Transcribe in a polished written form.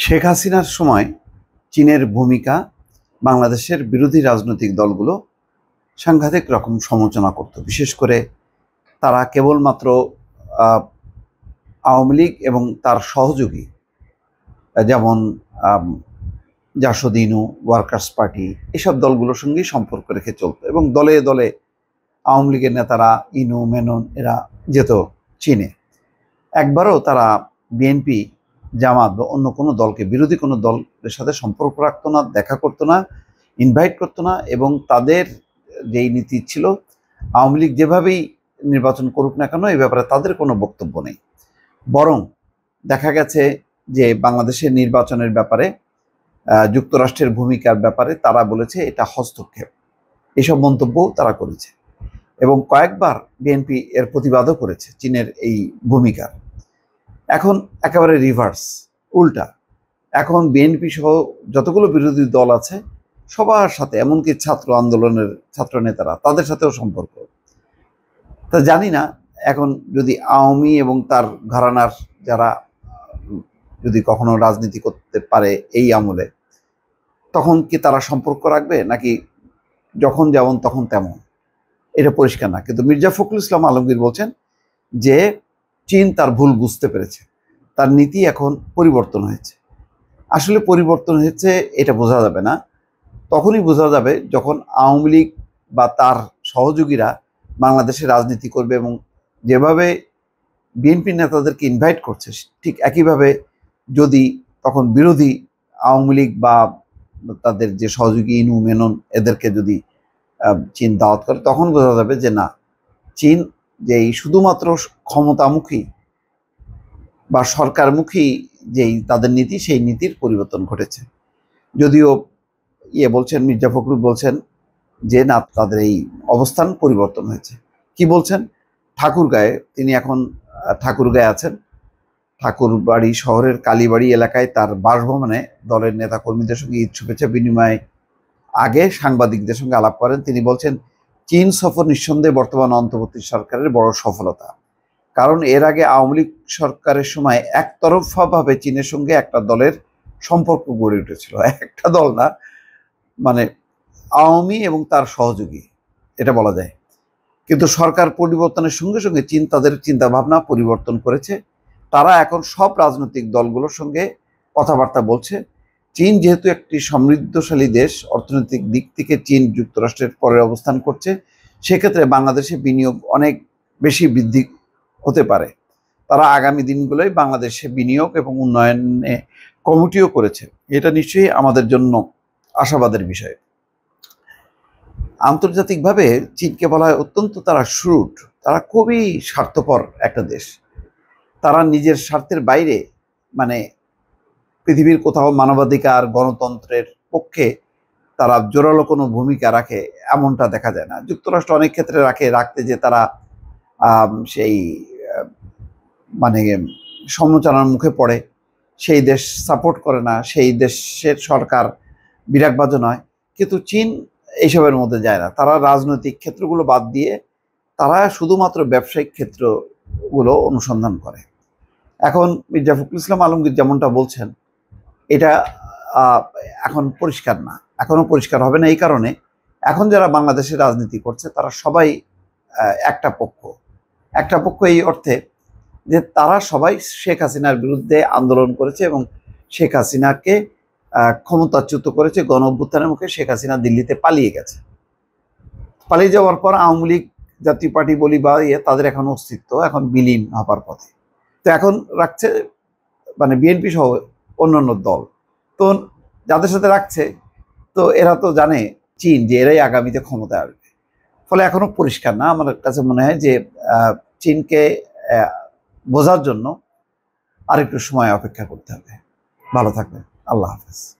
শেখ হাসিনার সময় চীনের ভূমিকা বাংলাদেশের বিরোধী রাজনৈতিক দলগুলো সাংঘাতিক রকম সমালোচনা করত। বিশেষ করে তারা কেবলমাত্র আওয়ামী লীগ এবং তার সহযোগী যেমন জাসদ ইনু, ওয়ার্কার্স পার্টি, এসব দলগুলোর সঙ্গেই সম্পর্ক রেখে চলত এবং দলে দলে আওয়ামী লীগের নেতারা ইনু, মেনন এরা যেত চীনে। একবারও তারা বিএনপি, জামাত বা অন্য কোনো দলকে, বিরোধী কোনো দলের সাথে সম্পর্ক রাখতো না, দেখা করতো না, ইনভাইট করতো না। এবং তাদের যেই নীতি ছিল, আওয়ামী লীগ যেভাবেই নির্বাচন করুক না কেন এই ব্যাপারে তাদের কোনো বক্তব্য নেই। বরং দেখা গেছে যে বাংলাদেশের নির্বাচনের ব্যাপারে, যুক্তরাষ্ট্রের ভূমিকার ব্যাপারে তারা বলেছে এটা হস্তক্ষেপ, এসব মন্তব্যও তারা করেছে এবং কয়েকবার বিএনপি এর প্রতিবাদও করেছে চীনের এই ভূমিকার। এখন একেবারে রিভার্স, উল্টা। এখন বিএনপি সহ যতগুলো বিরোধী দল আছে সবার সাথে, এমনকি ছাত্র আন্দোলনের ছাত্র নেতারা, তাদের সাথেও সম্পর্ক। তা জানি না এখন যদি আওয়ামী এবং তার ঘরানার যারা যদি কখনো রাজনীতি করতে পারে এই আমলে, তখন কি তারা সম্পর্ক রাখবে, নাকি যখন যেমন তখন তেমন, এটা পরিষ্কার না। কিন্তু মির্জা ফখরুল ইসলাম আলমগীর বলছেন যে চীন তার ভুল বুঝতে পেরেছে, তার নীতি এখন পরিবর্তন হয়েছে। আসলে পরিবর্তন হয়েছে এটা বোঝা যাবে না, তখনই বোঝা যাবে যখন আওয়ামী লীগ বা তার সহযোগীরা বাংলাদেশে রাজনীতি করবে এবং যেভাবে বিএনপি নেতাদেরকে ইনভাইট করছে ঠিক একইভাবে যদি তখন বিরোধী আওয়ামী লীগ বা তাদের যে সহযোগী ইনু, মেনন এদেরকে যদি চীন দাওয়াত করে, তখন বোঝা যাবে যে না, চীন যেই শুধুমাত্র ক্ষমতামুখী বা সরকারমুখী যেই তাদের নীতি, সেই নীতির পরিবর্তন ঘটেছে। যদিও বলছেন, মির্জা ফখরুল বলছেন যে না, তাদের এই অবস্থান পরিবর্তন হয়েছে। কি বলছেন? ঠাকুরগাঁয়ে, তিনি এখন ঠাকুরগাঁয়ে আছেন। ঠাকুরবাড়ি শহরের কালীবাড়ি এলাকায় তার বাসভবনে দলের নেতা কর্মীদের সঙ্গে ঈদ শুভেচ্ছা বিনিময় আগে সাংবাদিকদের সঙ্গে আলাপ করেন। তিনি বলছেন, চীন সফর নিঃসন্দেহে বর্তমান অন্তর্বর্তী সরকারের বড় সফলতা। কারণ এর আগে আওয়ামী লীগ সরকারের সময় একতরফাভাবে চীনের সঙ্গে একটা দলের সম্পর্ক গড়ে উঠেছিল। একটা দল না, মানে আওয়ামী এবং তার সহযোগী, এটা বলা যায়। কিন্তু সরকার পরিবর্তনের সঙ্গে সঙ্গে চীন তাদের চিন্তাভাবনা পরিবর্তন করেছে। তারা এখন সব রাজনৈতিক দলগুলোর সঙ্গে কথাবার্তা বলছে। চীন যেহেতু একটি সমৃদ্ধশালী দেশ, অর্থনৈতিক দিক থেকে চীন যুক্তরাষ্ট্রের পরে অবস্থান করছে, সেক্ষেত্রে বাংলাদেশে বিনিয়োগ অনেক বেশি বৃদ্ধি হতে পারে। তারা আগামী দিনগুলোয় বাংলাদেশে বিনিয়োগ এবং উন্নয়নে কমিটিও করেছে। এটা নিশ্চয়ই আমাদের জন্য আশাবাদের বিষয়। আন্তর্জাতিকভাবে চীনকে বলা হয় অত্যন্ত তারা শ্রুড, তারা খুবই স্বার্থপর একটা দেশ। তারা নিজের স্বার্থের বাইরে, মানে পৃথিবীর কোথাও মানবাধিকার, গণতন্ত্রের পক্ষে তারা জোরালো কোনো ভূমিকা রাখে এমনটা দেখা যায় না। যুক্তরাষ্ট্র অনেক ক্ষেত্রে রাখতে যে তারা সেই মানে সমালোচনার মুখে পড়ে, সেই দেশ সাপোর্ট করে না, সেই দেশের সরকার বিরাগবাজ নয়। কিন্তু চীন এইসবের মধ্যে যায় না। তারা রাজনৈতিক ক্ষেত্রগুলো বাদ দিয়ে তারা শুধুমাত্র ব্যবসায়িক ক্ষেত্রগুলো অনুসন্ধান করে। এখন মির্জা ফখরুল ইসলাম আলমগীর যেমনটা বলছেন, এটা এখন পরিষ্কার না, এখনও পরিষ্কার হবে না। এই কারণে এখন যারা বাংলাদেশে রাজনীতি করছে তারা সবাই একটা পক্ষ এই অর্থে যে তারা সবাই শেখ হাসিনার বিরুদ্ধে আন্দোলন করেছে এবং শেখ হাসিনাকে ক্ষমতাচ্যুত করেছে। গণ অভ্যুত্থানের মুখে শেখ হাসিনা দিল্লিতে পালিয়ে গেছে। পালিয়ে যাওয়ার পর আওয়ামী লীগ, জাতীয় পার্টি বলি বা তাদের এখন অস্তিত্ব এখন বিলীন হবার পথে। তো এখন রাখছে মানে বিএনপি সহ অন্যান্য দল, তো যাদের সাথে রাখছে, তো এরা তো জানে চীন যে এরাই আগামীতে ক্ষমতায় আসবে। ফলে এখনো পরিষ্কার না। আমার কাছে মনে হয় যে চীনকে বোঝার জন্য আরেকটু সময় অপেক্ষা করতে হবে। ভালো থাকবেন। আল্লাহ হাফেজ।